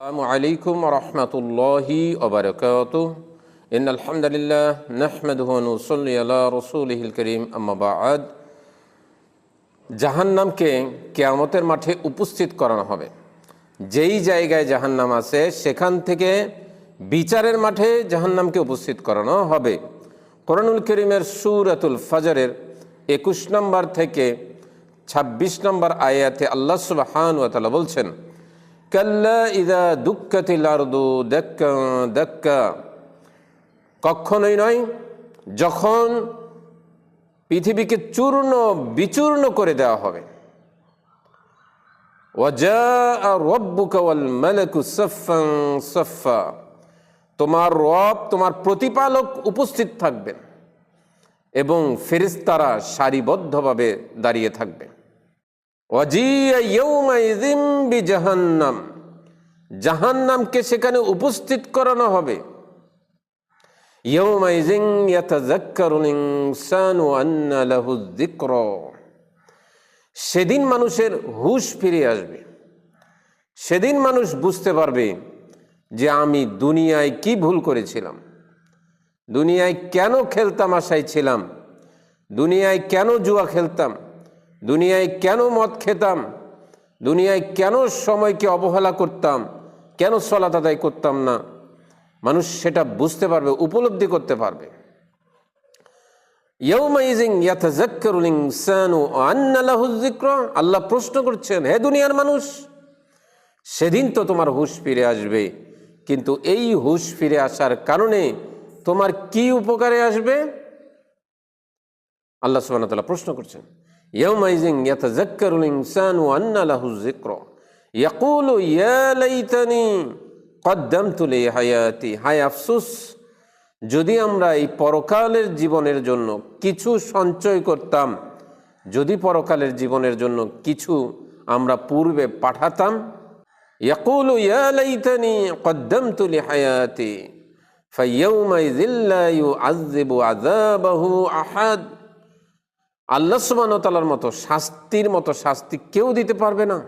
আসসালামু আলাইকুম ওয়া রাহমাতুল্লাহি ওয়া বারাকাতুহু ইন্নাল হামদালিল্লাহ নাহমাদুহু ওয়া নুসাল্লি আলা রাসূলিহিল কারীম আম্মা বা'দ। জাহান্নামকে কিয়ামতের মাঠে উপস্থিত করানো হবে। যেই জায়গায় জাহান্নাম আছে সেখান থেকে বিচারের মাঠে জাহান্নামকে উপস্থিত করানো হবে। কোরআনুল কারীমের সূরাতুল ফজরের 21 নম্বর থেকে 26 নম্বর আয়াতে আল্লাহ সুবহানাহু ওয়া তাআলা বলছেন, কাল্লা ইযা দুক্কাতিল আরদু দাক্কা দাক্কা, কখনোই নয় যখন পৃথিবীকে চূর্ণ বিচূর্ণ করে দেওয়া হবে। ওয়া জাআ রাব্বুকা ওয়াল মালাকু সাফফান সাফফা, তোমার রব তোমার প্রতিপালক উপস্থিত থাকবেন এবং ফেরেশতারা সারিবদ্ধভাবে দাঁড়িয়ে থাকবে। ওয়াজিয়া ইয়াউমাইযিন বিজাহান্নাম, জাহান্নামকে সেখানে উপস্থিত করানো হবে। ইয়াউমাইযিন ইয়াতাযাক্কারুল ইনসানু আন্না লাহু যিকরা, সেদিন মানুষের হুঁশ ফিরে আসবে। সেদিন মানুষ বুঝতে পারবে যে আমি দুনিয়ায় কি ভুল করেছিলাম, দুনিয়ায় কেন খেলতামাশায় ছিলাম, দুনিয়ায় কেন জুয়া খেলতাম, দুনিয়ায় কেন মদ খেতাম, দুনিয়ায় কেন সময়কে অবহেলা করতাম, কেন সালাত আদায় করতাম না। মানুষ সেটা বুঝতে পারবে, উপলব্ধি করতে পারবে। ইয়াউমাইযিন ইয়াতাযাক্কারুল ইনসানু আন্না লাহু যিকরা, আল্লাহ প্রশ্ন করছেন, হে দুনিয়ার মানুষ, সেদিন তো তোমার হুঁশ ফিরে আসবে, কিন্তু এই হুঁশ ফিরে আসার কারণে তোমার কি উপকারে আসবে? আল্লাহ সুবহানাহু ওয়া তাআলা প্রশ্ন করছেন, ইয়াউমাইযিন ইয়াতাযাক্কারুল ইনসানু আন্না লাহু যিকরা ইয়াকুলু ইয়া লাইতানি কদ্দামতু লি হায়াতি, হায় আফসোস, যদি আমরা এই পরকালের জীবনের জন্য কিছু সঞ্চয় করতাম, যদি পরকালের জীবনের জন্য কিছু আমরা পূর্বে পাঠাতাম। ইয়াকুলু ইয়া লাইতানি কদ্দামতু লি হায়াতি ফায়াউমাইযিন লা ইউআযযিবু আযাবাহু আহাদ, আল্লাহ সুবহানাহু ওয়া তাআলার মতো শাস্তি কেউ দিতে পারবে না।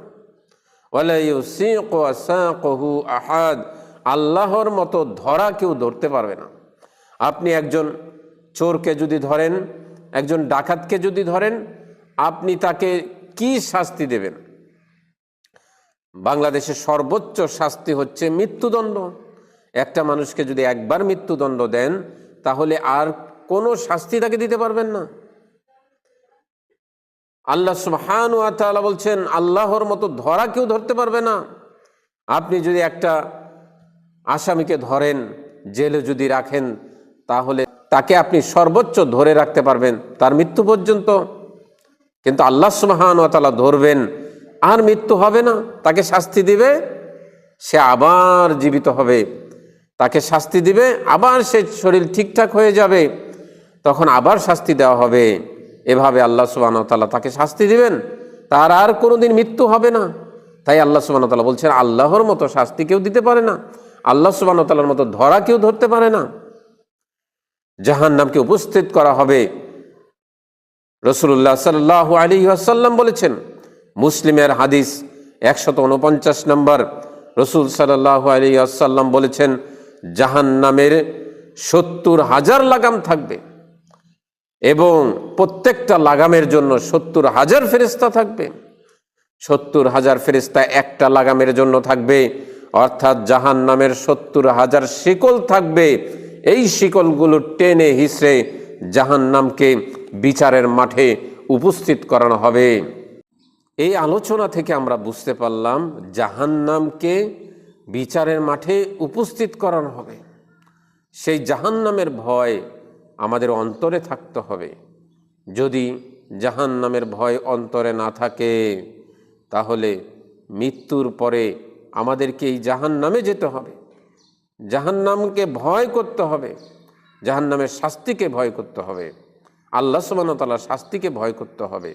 ওয়ালা ইউসিকু আসাকাহু আহাদ, আল্লাহর মতো ধরা কেউ ধরতে পারবে না। আপনি একজন চোরকে যদি ধরেন, একজন ডাকাতকে যদি ধরেন, আপনি তাকে কি শাস্তি দেবেন? বাংলাদেশের সর্বোচ্চ শাস্তি হচ্ছে মৃত্যুদণ্ড। একটা মানুষকে যদি একবার মৃত্যুদণ্ড দেন, তাহলে আর কোনো শাস্তি তাকে দিতে পারবেন না। আল্লাহ সুবহানাহু ওয়া তাআলা বলছেন, আল্লাহর মতো ধরা কেউ ধরতে পারবে না। আপনি যদি একটা আসামিকে ধরেন, জেলে যদি রাখেন, তাহলে তাকে আপনি সর্বোচ্চ ধরে রাখতে পারবেন তার মৃত্যু পর্যন্ত। কিন্তু আল্লাহ সুবহানাহু ওয়া তাআলা ধরবেন, আর মৃত্যু হবে না, তাকে শাস্তি দিবে, সে আবার জীবিত হবে, তাকে শাস্তি দিবে, আবার সে শরীর ঠিকঠাক হয়ে যাবে, তখন আবার শাস্তি দেওয়া হবে। এভাবে আল্লাহ সুবহানাহু ওয়া তাআলা তাকে শাস্তি দিবেন, তার আর কোনোদিন মৃত্যু হবে না। তাই আল্লাহ সুবহানাহু ওয়া তাআলা বলছেন, আল্লাহর মতো শাস্তি কেউ দিতে পারে না, আল্লাহ সুবহানাহু ওয়া তাআলার মতো ধরা কেউ ধরতে পারে না। জাহান্নামকে উপস্থিত করা হবে। রাসূলুল্লাহ সাল্লাল্লাহু আলাইহি ওয়াসাল্লাম বলেছেন, মুসলিমের হাদিস 149 নম্বর, রাসূল সাল্লাল্লাহু আলাইহি ওয়াসাল্লাম বলেছেন, জাহান্নামের 70,000 লাগাম থাকবে এবং প্রত্যেকটা লাগামের জন্য 70,000 ফেরেশতা থাকবে। 70,000 ফেরেশতা একটা লাগামের জন্য থাকবে, অর্থাৎ জাহান্নামের 70,000 শিকল থাকবে। এই শিকলগুলো টেনে হিঁচড়ে জাহান্নামকে বিচারের মাঠে উপস্থিত করানো হবে। এই আলোচনা থেকে আমরা বুঝতে পারলাম, জাহান্নামকে বিচারের মাঠে উপস্থিত করানো হবে। সেই জাহান্নামের ভয় আমাদের অন্তরে থাকতে হবে। যদি জাহান্নামের ভয় অন্তরে না থাকে, তাহলে মৃত্যুর পরে আমাদেরকে এই জাহান্নামে যেতে হবে, জাহান্নামকে ভয় করতে হবে, জাহান্নামের শাস্তিকে ভয় করতে হবে, আল্লাহ সুবহানাহু ওয়া তাআলার শাস্তিকে ভয় করতে হবে।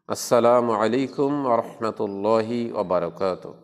আসসালামু আলাইকুম ওয়া রাহমাতুল্লাহি ওয়া বারাকাতুহু।